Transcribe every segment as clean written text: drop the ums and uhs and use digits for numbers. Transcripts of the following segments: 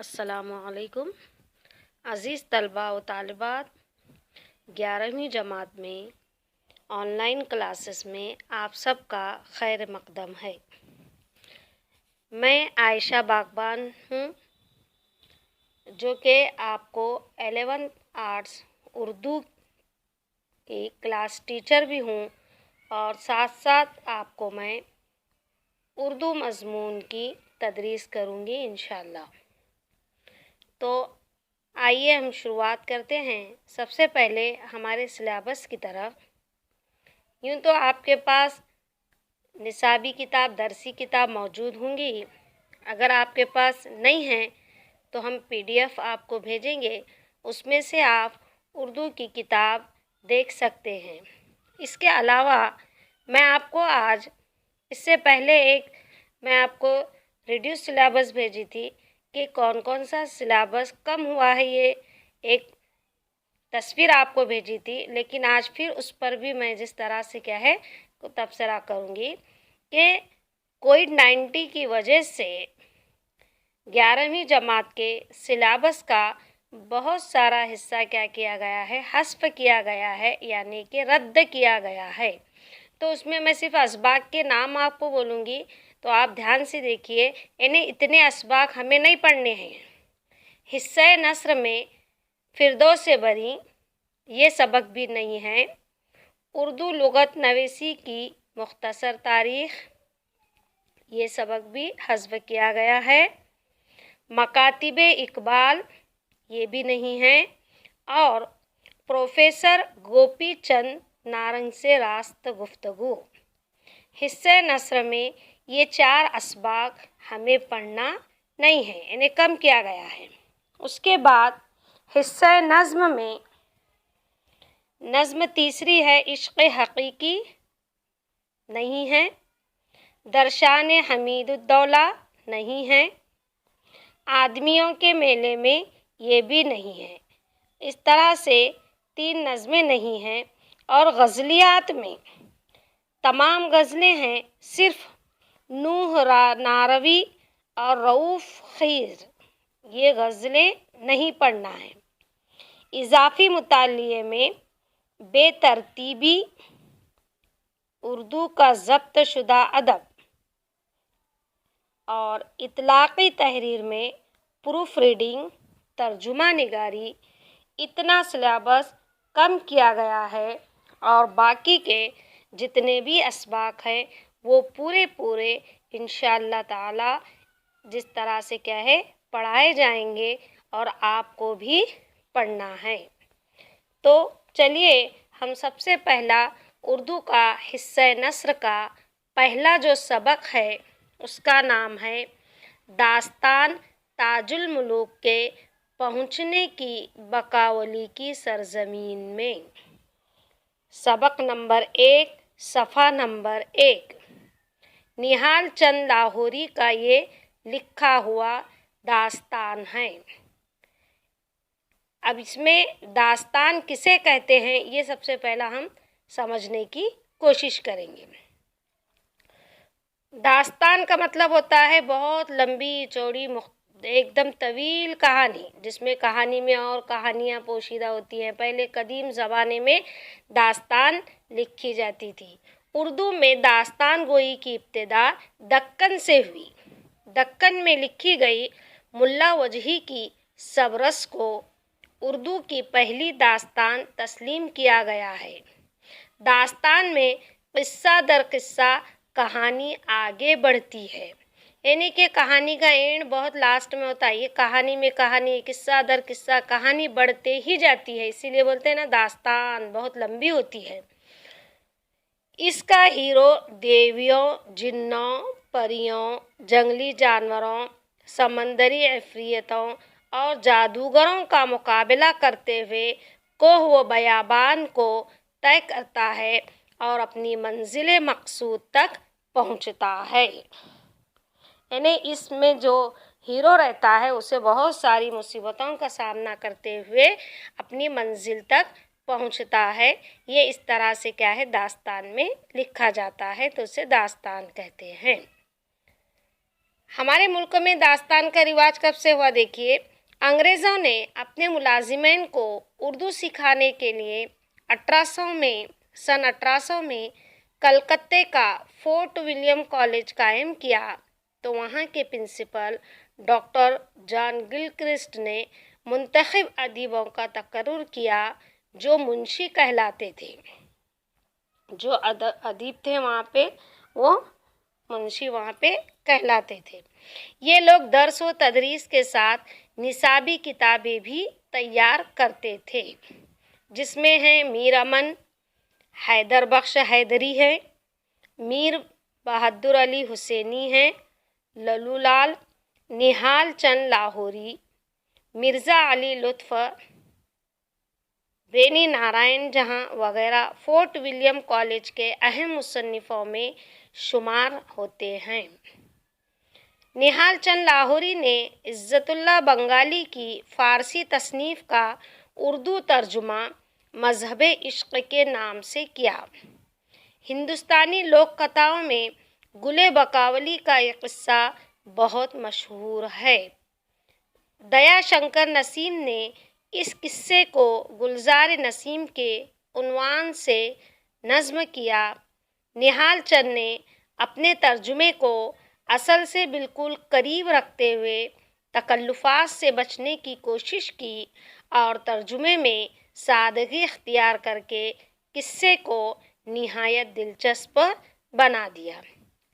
अस्सलामुअलैकुम अज़ीज़ तलबा व तालिबात 11वीं जमात में ऑनलाइन क्लासेस में आप सबका खैर मक़दम है। मैं आयशा बागबान हूँ जो कि आपको 11th आर्ट्स उर्दू की क्लास टीचर भी हूँ और साथ साथ आपको मैं उर्दू मज़मून की तदरीस करूँगी इंशाअल्लाह। तो आइए हम शुरुआत करते हैं। सबसे पहले हमारे सिलेबस की तरफ। यूँ तो आपके पास निसाबी किताब, दरसी किताब मौजूद होंगी। अगर आपके पास नहीं है तो हम PDF आपको भेजेंगे, उसमें से आप उर्दू की किताब देख सकते हैं। इसके अलावा मैं आपको आज इससे पहले मैं आपको रिड्यूस सिलेबस भेजी थी कि कौन कौन सा सिलेबस कम हुआ है, ये एक तस्वीर आपको भेजी थी। लेकिन आज फिर उस पर भी मैं जिस तरह से तबसरा करूँगी कि कोविड-19 की वजह से 11वीं जमात के सिलेबस का बहुत सारा हिस्सा किया गया है, हस्फ किया गया है, यानी कि रद्द किया गया है। तो उसमें मैं सिर्फ असबाक के नाम आपको बोलूँगी, तो आप ध्यान से देखिए। इन्हें इतने असबाक हमें नहीं पढ़ने हैं। हिस्सा नस्र में फिरदौस से बरी ये सबक भी नहीं है। उर्दू लुगत नवीसी की मुख्तसर तारीख़ ये सबक भी हज़्फ किया गया है। मकातिबे इकबाल ये भी नहीं है। और प्रोफेसर गोपी चंद नारंग से रास्त गुफ्तगू, हिस्सा नस्र में ये 4 असबाक हमें पढ़ना नहीं है, इन्हें कम किया गया है। उसके बाद हिस्सा नज़्म में नज़्म तीसरी है, इश्क़ हक़ीक़ी नहीं है। दरशान हमीदुद्दौला नहीं है। आदमियों के मेले में ये भी नहीं है। इस तरह से 3 नज़में नहीं हैं। और गज़लियात में तमाम गज़लें हैं, सिर्फ नूह नारवी और रऊफ़ खीर ये गज़लें नहीं पढ़ना है। इज़ाफ़ी मुतालिए में बेतरतीबी, उर्दू का ज़ब्त शुदा अदब और इतलाक़ी तहरीर में प्रूफ रीडिंग, तर्जुमा निगारी, इतना सिलेबस कम किया गया है। और बाकी के जितने भी असबाक हैं वो पूरे इंशाअल्लाह ताला जिस तरह से पढ़ाए जाएंगे और आपको भी पढ़ना है। तो चलिए हम सबसे पहला उर्दू का हिस्सा नस्र का पहला जो सबक है उसका नाम है दास्तान ताजुल मुलूक के पहुँचने की बकावली की सरजमीन में। सबक नंबर 1, सफ़ा नंबर 1। निहाल चंद लाहौरी का ये लिखा हुआ दास्तान है। अब इसमें दास्तान किसे कहते हैं ये सबसे पहला हम समझने की कोशिश करेंगे। दास्तान का मतलब होता है बहुत लंबी चौड़ी एकदम तवील कहानी, जिसमें कहानी में और कहानियाँ पोशीदा होती हैं। पहले कदीम ज़माने में दास्तान लिखी जाती थी। उर्दू में दास्तान गोई की इब्तिदा दक्कन से हुई। दक्कन में लिखी गई मुल्ला वजही की सबरस को उर्दू की पहली दास्तान तस्लीम किया गया है। दास्तान में किस्सा दर किस्सा कहानी आगे बढ़ती है, यानी कि कहानी का एंड बहुत लास्ट में होता है। ये कहानी में कहानी, किस्सा दर किस्सा कहानी बढ़ते ही जाती है, इसीलिए बोलते हैं ना दास्तान बहुत लंबी होती है। इसका हीरो देवियों, जिन्नों, परियों, जंगली जानवरों, समंदरी अफरियतों और जादूगरों का मुकाबला करते हुए कोह व बयाबान को तय करता है और अपनी मंजिल मकसूद तक पहुंचता है। यानी इसमें जो हीरो रहता है उसे बहुत सारी मुसीबतों का सामना करते हुए अपनी मंजिल तक पहुंचता है। ये इस तरह से दास्तान में लिखा जाता है, तो उसे दास्तान कहते हैं। हमारे मुल्क में दास्तान का रिवाज कब से हुआ देखिए। अंग्रेज़ों ने अपने मुलाजिमीन को उर्दू सिखाने के लिए 1800 में कलकत्ते का फोर्ट विलियम कॉलेज कायम किया। तो वहाँ के प्रिंसिपल डॉक्टर जॉन गिलक्रिस्ट ने मुंतखब अदीबों का तकर्रुर किया जो मुंशी कहलाते थे। जो अदीब थे वहाँ पे वो मुंशी वहाँ पे कहलाते थे। ये लोग दर्स व तदरीस के साथ निसाबी किताबें भी तैयार करते थे, जिसमें हैं मीर अमन, हैदर बख्श हैदरी है, मीर बहादुर अली हुसैनी है, ललूलाल, निहाल चंद लाहौरी, मिर्ज़ा अली लुत्फ़, बेनी नारायण जहां वगैरह फोर्ट विलियम कॉलेज के अहम मुसन्निफ़ों में शुमार होते हैं। निहाल चंद लाहौरी ने इज़्ज़तुल्लाह बंगाली की फ़ारसी तसनीफ़ का उर्दू तर्जुमा मज़हब इश्क़ के नाम से किया। हिंदुस्तानी लोक कथाओं में गुले बकावली का ये किस्सा बहुत मशहूर है। दया शंकर नसीम ने इस किस्से को गुलजार नसीम के उन्वान से नज़्म किया। निहाल चंद ने अपने तर्जुमे को असल से बिल्कुल करीब रखते हुए तकल्लुफ़ात से बचने की कोशिश की और तर्जुमे में सादगी इख्तियार करके किस्से को निहायत दिलचस्प बना दिया।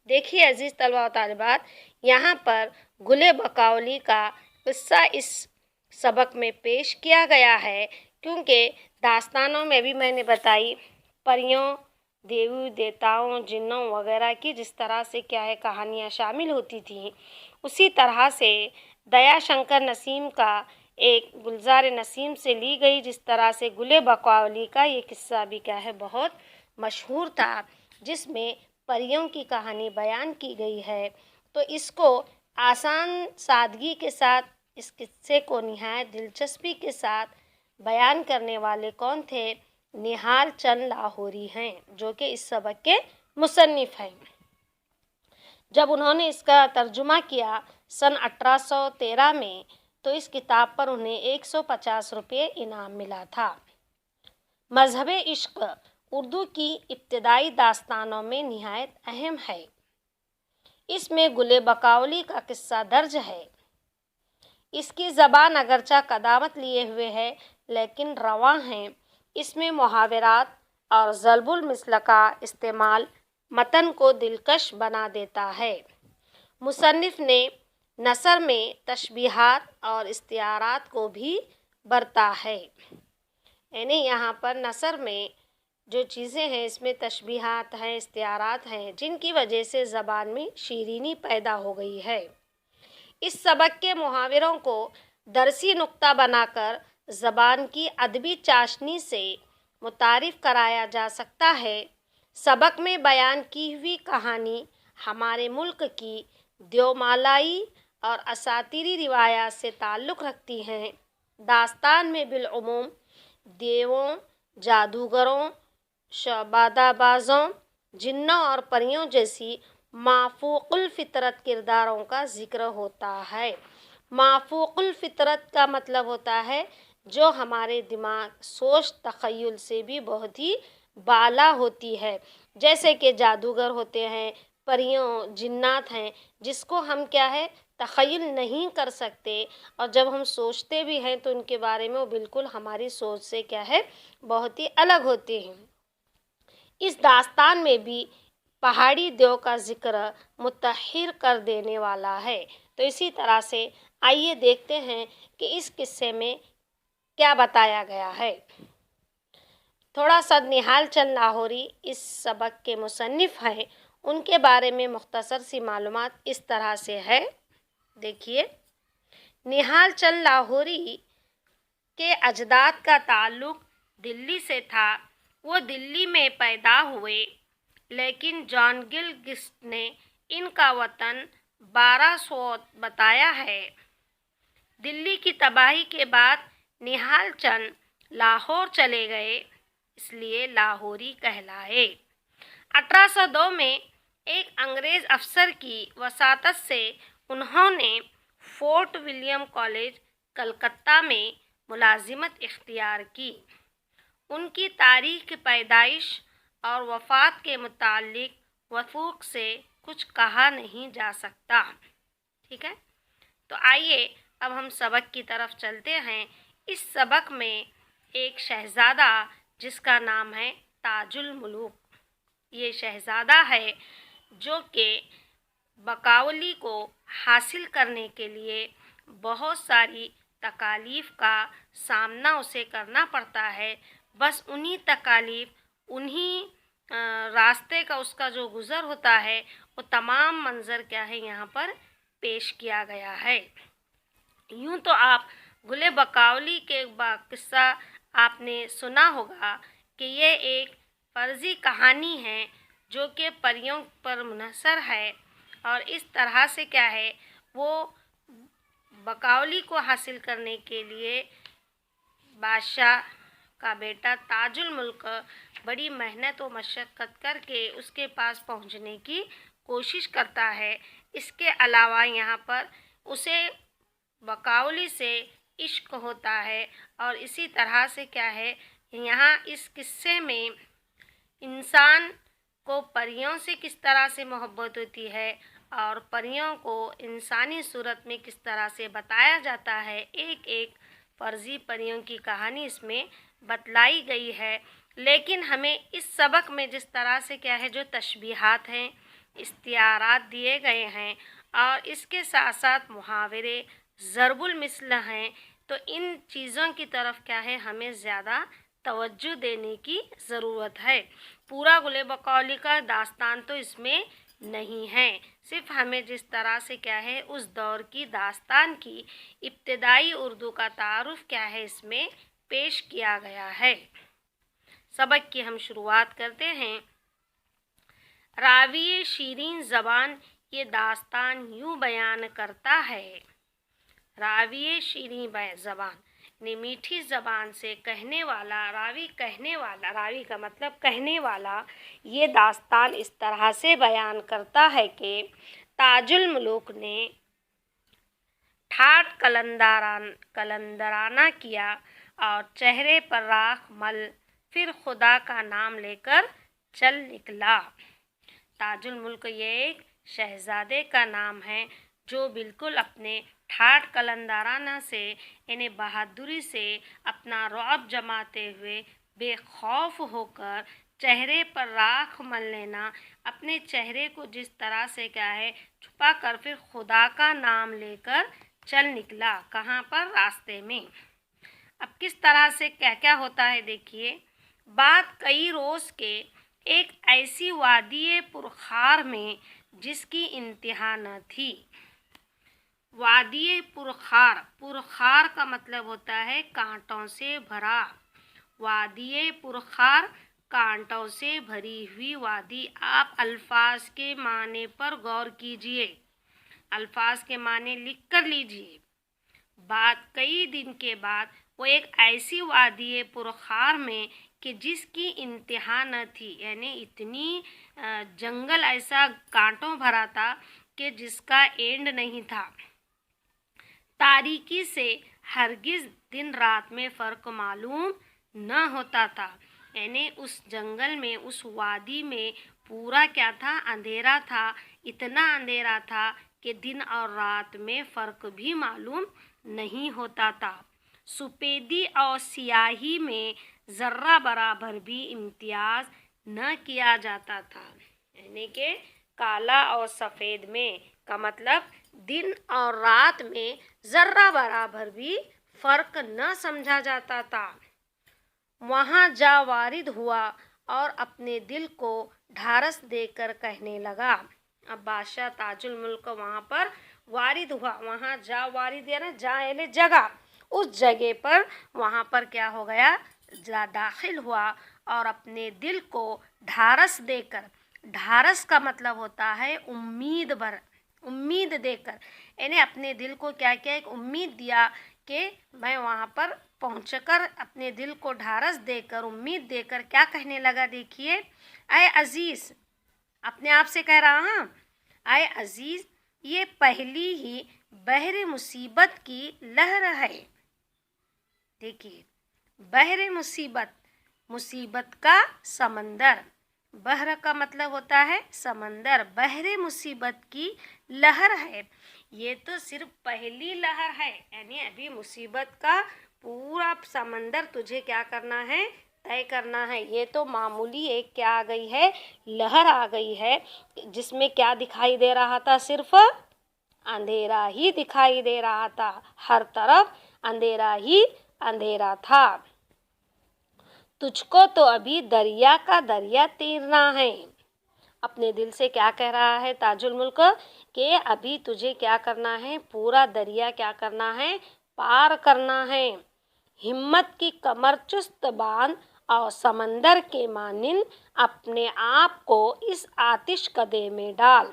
देखिए अजीज़ तलबा व तालिबात, यहाँ पर गुले बकावली का किस्सा इस सबक में पेश किया गया है, क्योंकि दास्तानों में भी मैंने बताई परियों, देवी देवताओं, जिन्नों वगैरह की जिस तरह से क्या है कहानियाँ शामिल होती थीं, उसी तरह से दया शंकर नसीम का एक गुलजार नसीम से ली गई जिस तरह से गुले बकावली का ये किस्सा भी क्या है बहुत मशहूर था, जिसमें परियों की कहानी बयान की गई है। तो इसको आसान सादगी के साथ इस किस्से को निहायत दिलचस्पी के साथ बयान करने वाले कौन थे? निहाल चंद लाहौरी हैं, जो कि इस सबक के मुसन्निफ़ हैं। जब उन्होंने इसका तर्जुमा किया सन 1813 में, तो इस किताब पर उन्हें 150 रुपये इनाम मिला था। मज़हब इश्क़ उर्दू की इब्तिदाई दास्तानों में निहायत अहम है। इसमें गुले बकावली का किस्सा दर्ज है। इसकी ज़बान अगरचा कदामत लिए हुए है, लेकिन रवां है। इसमें मुहावरात और ज़रबुल मिसल का इस्तेमाल मतन को दिलकश बना देता है। मुसन्निफ़ ने नसर में तशबीहात और इस्तिआरात को भी बरता है। यानी यहाँ पर नसर में जो चीज़ें हैं इसमें तशबीहात हैं, इस्तिआरात हैं, जिनकी वजह से ज़बान में शीरीनी पैदा हो गई है। इस सबक के मुहावरों को दरसी नुक्ता बनाकर ज़बान की अदबी चाशनी से मुतारिफ़ कराया जा सकता है। सबक में बयान की हुई कहानी हमारे मुल्क की देवमालाई और असातीरी रिवायात से ताल्लुक़ रखती हैं। दास्तान में बिलउमूम देवों, जादूगरों, शबादाबाज़ों, जिन्नों और परियों जैसी माफूकुल फ़ितरत किरदारों का ज़िक्र होता है। माफूकुल फ़ितरत का मतलब होता है जो हमारे दिमाग, सोच, तख़य्युल से भी बहुत ही बाला होती है। जैसे कि जादूगर होते हैं, परियों, जिन्नात हैं, जिसको हम क्या है तख़य्युल नहीं कर सकते, और जब हम सोचते भी हैं तो उनके बारे में वो बिल्कुल हमारी सोच से क्या है बहुत ही अलग होते हैं। इस दास्तान में भी पहाड़ी देव का ज़िक्र मुतहिर कर देने वाला है। तो इसी तरह से आइए देखते हैं कि इस किस्से में क्या बताया गया है। थोड़ा सा निहाल चंद लाहौरी इस सबक के मुसन्निफ़ हैं, उनके बारे में मुख्तसर सी मालूमात इस तरह से है। देखिए, निहाल चंद लाहौरी के अजदाद का ताल्लुक़ दिल्ली से था। वो दिल्ली में पैदा हुए, लेकिन जॉन गिलक्रिस्ट ने इनका वतन 1200 बताया है। दिल्ली की तबाही के बाद निहाल चंद लाहौर चले गए, इसलिए लाहौरी कहलाए। 1802 में एक अंग्रेज़ अफसर की वसातत से उन्होंने फोर्ट विलियम कॉलेज कलकत्ता में मुलाजिमत इख्तियार की। उनकी तारीख पैदाइश और वफ़ात के मुतालिक वसूख से कुछ कहा नहीं जा सकता। ठीक है, तो आइए अब हम सबक की तरफ चलते हैं। इस सबक में एक शहज़ादा जिसका नाम है ताजुल मुलूक, ये शहज़ादा है जो कि बकावली को हासिल करने के लिए बहुत सारी तकालीफ़ का सामना उसे करना पड़ता है। बस उन्हीं तकालीफ़, उन्हीं रास्ते का उसका जो गुज़र होता है, वो तमाम मंज़र क्या है यहाँ पर पेश किया गया है। यूँ तो आप गुले बकावली के किस्सा आपने सुना होगा कि ये एक फ़र्ज़ी कहानी है जो कि परियों पर मुनहसर है, और इस तरह से क्या है वो बकावली को हासिल करने के लिए बादशाह का बेटा ताजुल मुल्क बड़ी मेहनत और मशक्क़त करके उसके पास पहुंचने की कोशिश करता है। इसके अलावा यहाँ पर उसे बकावली से इश्क होता है, और इसी तरह से क्या है यहाँ इस किस्से में इंसान को परियों से किस तरह से मोहब्बत होती है और परियों को इंसानी सूरत में किस तरह से बताया जाता है। एक एक फ़र्ज़ी परियों की कहानी इसमें बतलाई गई है। लेकिन हमें इस सबक में जिस तरह से क्या है जो तशबीहात हैं, इस्तिआरात दिए गए हैं, और इसके साथ साथ मुहावरे, ज़रबुल मिसल हैं, तो इन चीज़ों की तरफ क्या है हमें ज़्यादा तवज्जो देने की ज़रूरत है। पूरा गुले बकौली का दास्तान तो इसमें नहीं है, सिर्फ हमें जिस तरह से क्या है उस दौर की दास्तान की इब्तिदाई उर्दू का तारुफ क्या है इसमें पेश किया गया है। सबक की हम शुरुआत करते हैं। रावी शीरीन ज़बान ये दास्तान यूँ बयान करता है। रावी शीरीन ज़बान ने मीठी ज़बान से कहने वाला, रावी कहने वाला, रावी का मतलब कहने वाला, ये दास्तान इस तरह से बयान करता है कि ताजुल मुलूक ने ठाठ कलंदराना किया और चेहरे पर राख मल, फिर खुदा का नाम लेकर चल निकला। ताजुल मुल्क ये एक शहज़ादे का नाम है जो बिल्कुल अपने ठाठ कलंदराना से यानी बहादुरी से अपना रौब जमाते हुए बेखौफ होकर चेहरे पर राख मल लेना, अपने चेहरे को जिस तरह से क्या है छुपा कर फिर खुदा का नाम लेकर चल निकला। कहाँ पर? रास्ते में। अब किस तरह से क्या क्या होता है देखिए। बात कई रोज़ के एक ऐसी वादी पुरखार में जिसकी इंतहा न थी। वादी पुरखार, पुरखार का मतलब होता है कांटों से भरा। वादी पुरखार कांटों से भरी हुई वादी। आप अल्फाज के माने पर गौर कीजिए, अल्फाज के माने लिख कर लीजिए। बात कई दिन के बाद वो एक ऐसी वादी पुरखार में कि जिसकी इंतहा न थी, यानी इतनी जंगल ऐसा कांटों भरा था कि जिसका एंड नहीं था। तारीकी से हरगिज़ दिन रात में फ़र्क मालूम न होता था, यानी उस जंगल में, उस वादी में पूरा क्या था? अंधेरा था। इतना अंधेरा था कि दिन और रात में फ़र्क भी मालूम नहीं होता था। सफ़ेदी और सियाही में ज़र्रा बराबर भी इम्तियाज़ न किया जाता था, यानी कि काला और सफ़ेद में का मतलब दिन और रात में ज़र्रा बराबर भी फ़र्क न समझा जाता था। वहाँ जा वारिद हुआ और अपने दिल को ढारस देकर कहने लगा। अब बादशाह ताजुल मुल्क वहाँ पर वारिद हुआ। वहाँ जा वारिद यानी जा यानी जगह, उस जगह पर वहाँ पर क्या हो गया? दाखिल हुआ और अपने दिल को ढारस देकर, ढारस का मतलब होता है उम्मीद भर, उम्मीद देकर, यानी अपने दिल को क्या किया? एक उम्मीद दिया कि मैं वहाँ पर पहुँचकर अपने दिल को ढारस देकर, उम्मीद देकर क्या कहने लगा देखिए। ऐ अज़ीज़, अपने आप से कह रहा हूँ, ऐ अज़ीज़ ये पहली ही बहरे मुसीबत की लहर है। देखिए, बहरे मुसीबत, मुसीबत का समंदर, बहर का मतलब होता है समंदर, बहरे मुसीबत की लहर है। ये तो सिर्फ पहली लहर है, यानी अभी मुसीबत का पूरा समंदर तुझे क्या करना है, तय करना है। ये तो मामूली एक क्या आ गई है, लहर आ गई है, जिसमें क्या दिखाई दे रहा था, सिर्फ अंधेरा ही दिखाई दे रहा था, हर तरफ अंधेरा ही अंधेरा था। तुझको तो अभी दरिया का दरिया तीरना है। अपने दिल से क्या कह रहा है ताजुल मुल्क कि अभी तुझे क्या करना है, पूरा दरिया क्या करना है, पार करना है। हिम्मत की कमर चुस्त बांध और समंदर के मानिंद अपने आप को इस आतिश कदे में डाल।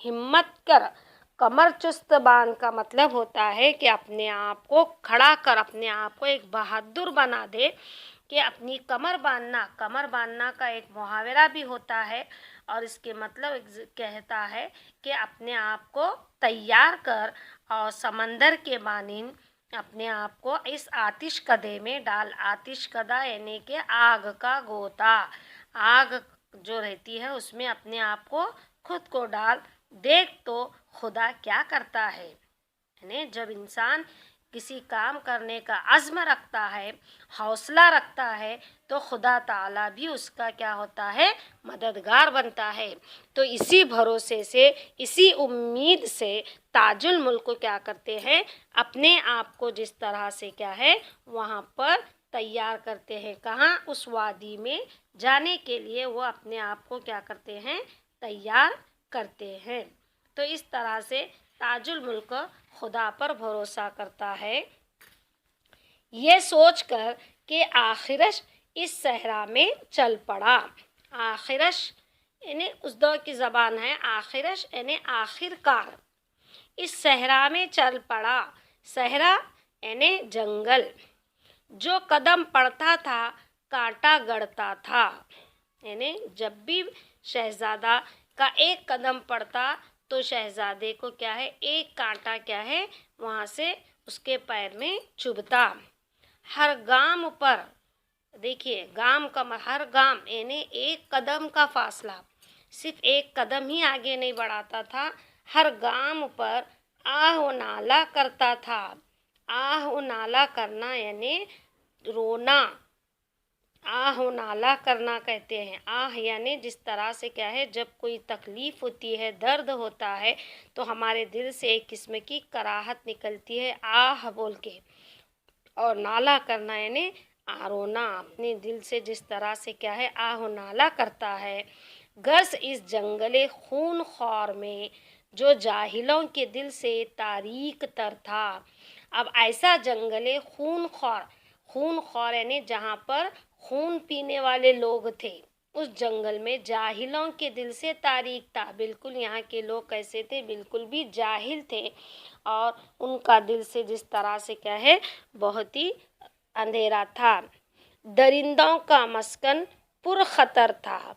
हिम्मत कर, कमर चुस्त बांध का मतलब होता है कि अपने आप को खड़ा कर, अपने आप को एक बहादुर बना दे, कि अपनी कमर बांधना का एक मुहावरा भी होता है, और इसके मतलब कहता है कि अपने आप को तैयार कर और समंदर के मानिंद अपने आप को इस आतिश कदे में डाल। आतिश कदा यानी कि आग का गोता, आग जो रहती है उसमें अपने आप को खुद को डाल। देख तो खुदा क्या करता है, यानी जब इंसान किसी काम करने का अज़्म रखता है, हौसला रखता है, तो खुदा ताला भी उसका क्या होता है, मददगार बनता है। तो इसी भरोसे से, इसी उम्मीद से ताजुल मुल्क क्या करते हैं, अपने आप को जिस तरह से क्या है वहाँ पर तैयार करते हैं। कहाँ, उस वादी में जाने के लिए वो अपने आप को क्या करते हैं, तैयार करते हैं। तो इस तरह से ताजुल मुल्क खुदा पर भरोसा करता है, ये सोचकर कि आखिरश इस सहरा में चल पड़ा। आखिरश यानी उस दौर की ज़बान है, आखिरश यानी आखिरकार, इस सहरा में चल पड़ा। सहरा यानी जंगल, जो कदम पड़ता था कांटा गड़ता था, यानी जब भी शहजादा का एक कदम पड़ता तो शहजादे को क्या है, एक कांटा क्या है वहाँ से उसके पैर में चुभता। हर गाम पर, देखिए गाम का हर गाम यानी एक कदम का फासला, सिर्फ एक कदम ही आगे नहीं बढ़ाता था, हर गाम पर आह नाला करता था। आह नाला करना यानी रोना, आह नाला करना कहते हैं। आह यानी जिस तरह से क्या है, जब कोई तकलीफ़ होती है, दर्द होता है, तो हमारे दिल से एक किस्म की कराहत निकलती है, आह बोल के। और नाला करना यानी रोना, अपने दिल से जिस तरह से क्या है आह नाला करता है। गस इस जंगले खून ख्वार में जो जाहिलों के दिल से तारीक तर था। अब ऐसा जंगले खून ख्वार यानी जहाँ पर खून पीने वाले लोग थे, उस जंगल में जाहिलों के दिल से तारीक था। बिल्कुल यहाँ के लोग कैसे थे, बिल्कुल भी जाहिल थे, और उनका दिल से जिस तरह से क्या है बहुत ही अंधेरा था। दरिंदों का मस्कन पुरखतर था,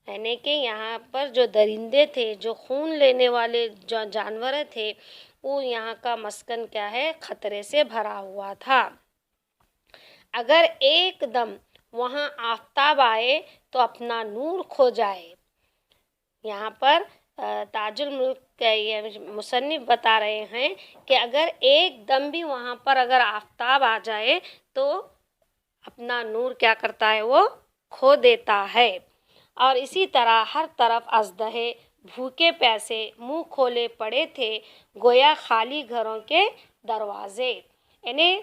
यानी कि यहाँ पर जो दरिंदे थे, जो खून लेने वाले जो जानवर थे, वो यहाँ का मस्कन क्या है, खतरे से भरा हुआ था। अगर एकदम वहाँ आफताब आए तो अपना नूर खो जाए। यहाँ पर ताजुल मुल्क के ये मुसन्निफ बता रहे हैं कि अगर एकदम भी वहाँ पर अगर आफताब आ जाए तो अपना नूर क्या करता है, वो खो देता है। और इसी तरह हर तरफ अजदहे भूखे प्यासे मुंह खोले पड़े थे, गोया खाली घरों के दरवाजे। यानी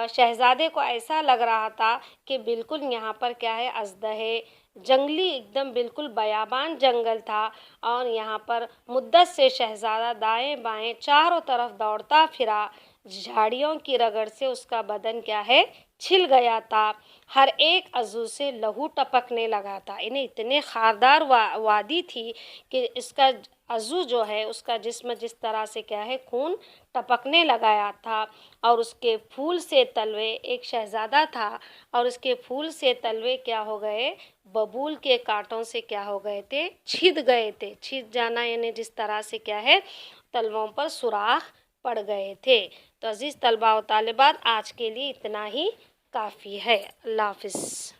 शहजादे को ऐसा लग रहा था कि बिल्कुल यहाँ पर क्या है, अजदहे जंगली एकदम बिल्कुल बयाबान जंगल था, और यहाँ पर मुद्दत से शहजादा दाएं बाएं चारों तरफ दौड़ता फिरा। झाड़ियों की रगड़ से उसका बदन क्या है, छिल गया था। हर एक अज़ू से लहू टपकने लगा था। इन्हें इतने खारदार वादी थी कि इसका अज़ू जो है, उसका जिस्म जिस तरह से क्या है खून टपकने लगाया था। और उसके फूल से तलवे, एक शहज़ादा था और उसके फूल से तलवे क्या हो गए, बबूल के कांटों से क्या हो गए थे, छिद गए थे। छिद जाना यानी जिस तरह से क्या है طلبوں پر سوراخ پڑ گئے تھے۔ تو عزیز طلباء و طالبات، آج کے لیے اتنا ہی کافی ہے۔ اللہ حافظ۔